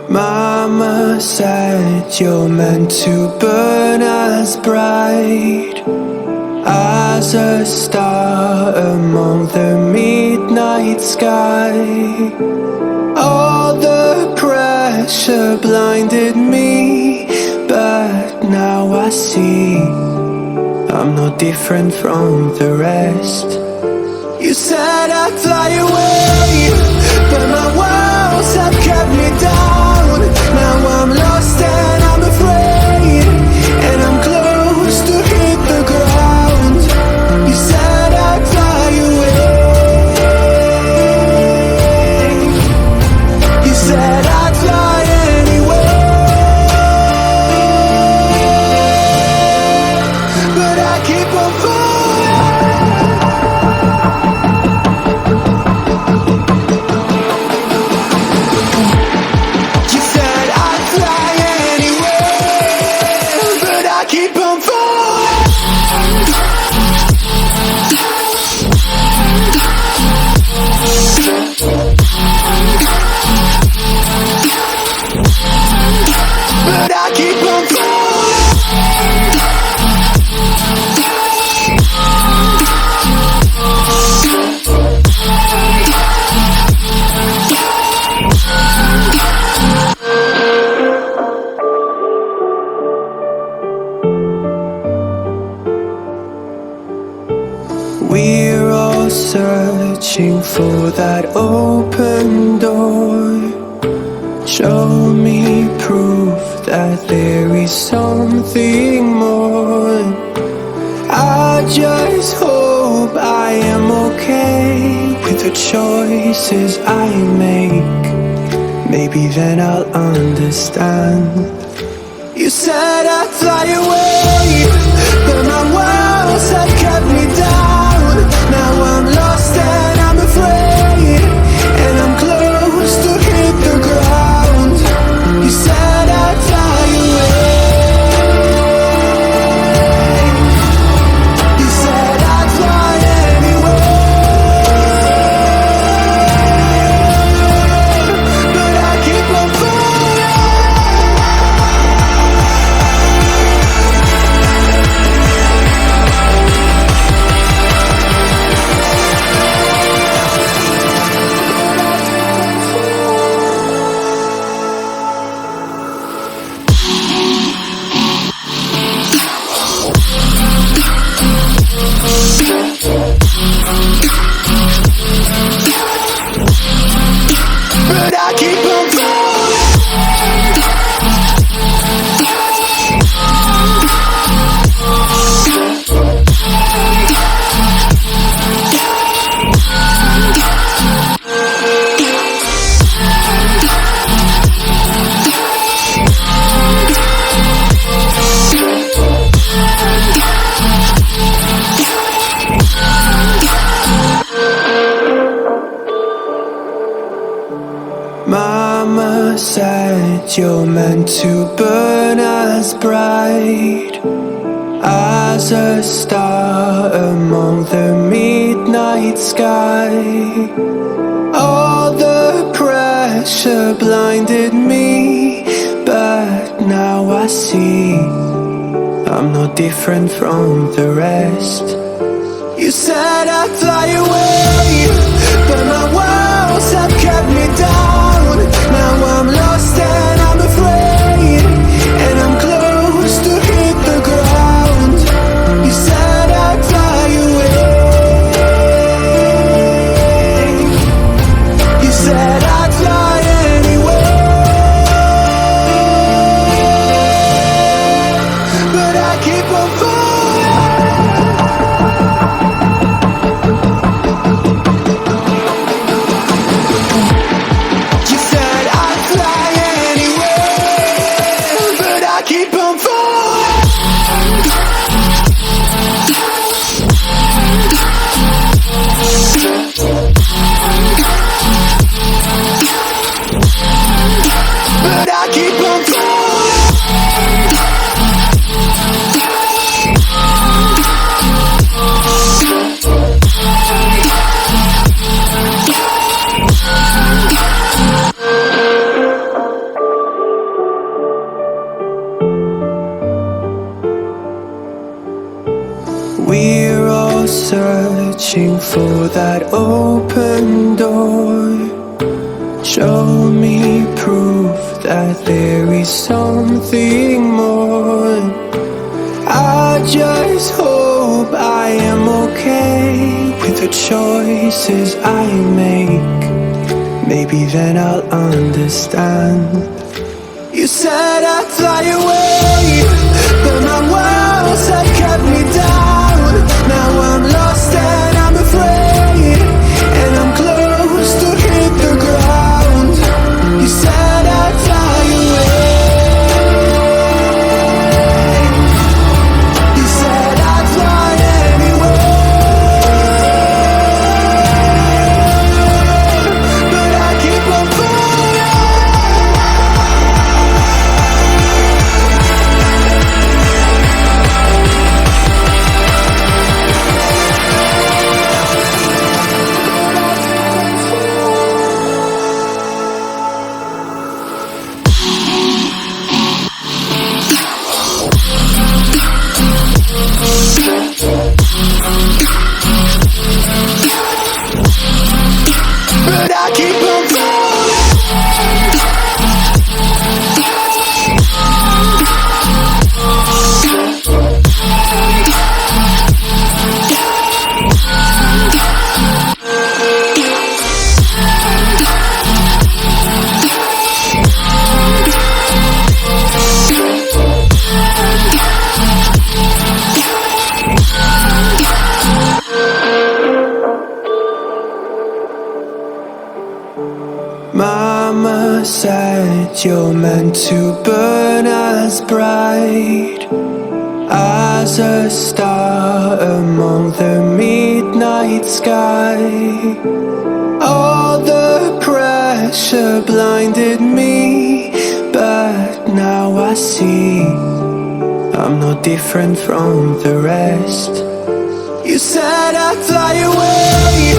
Mama said you're meant to burn as bright as a star among the midnight sky. All the pressure blinded me, but now I see I'm no different from the rest. You said I'd fly away, but my walls have kept me down. Now I'm lost and I'm afraid, and I'm close to hit the ground. You said I'd fly away. You said I'd fly anyway, but I keep on falling. You said I'd fly anyway, but I keep on falling. But I keep on falling. We're all searching for that open door. Show me proof that there is something more. I just hope I am okay with the choices I make. Maybe then I'll understand. You said I'd fly away, but my walls have kept me down. Now I'm lost and I'm afraid, and I'm close to hit the ground. You said I'd fly away. You said I'd fly anyway, but I keep on falling. But I keep on falling. Mama said you're meant to burn as bright as a star among the midnight sky. All the pressure blinded me, but now I see I'm no different from the rest. You said I'd fly away, but my walls have kept me down. Now I'm lost and I'm afraid, and I'm close to hit the ground. You said I'd fly away. You said I'd fly anyway, but I keep on falling. searching for that open door. Show me proof that there is something more. I just hope I am okay with the choices I make. Maybe then I'll understand. You said I'd fly away, but my walls have kept me down. Now I'm lost and I'm afraid, and I'm close to hit the ground. You said I'd fly away. You said I'd fly anywhere, but I keep on falling. But I keep on falling. Mama said you're meant to burn as bright as a star among the midnight sky. All the pressure blinded me, but now I see I'm no different from the rest. You said I'd fly away,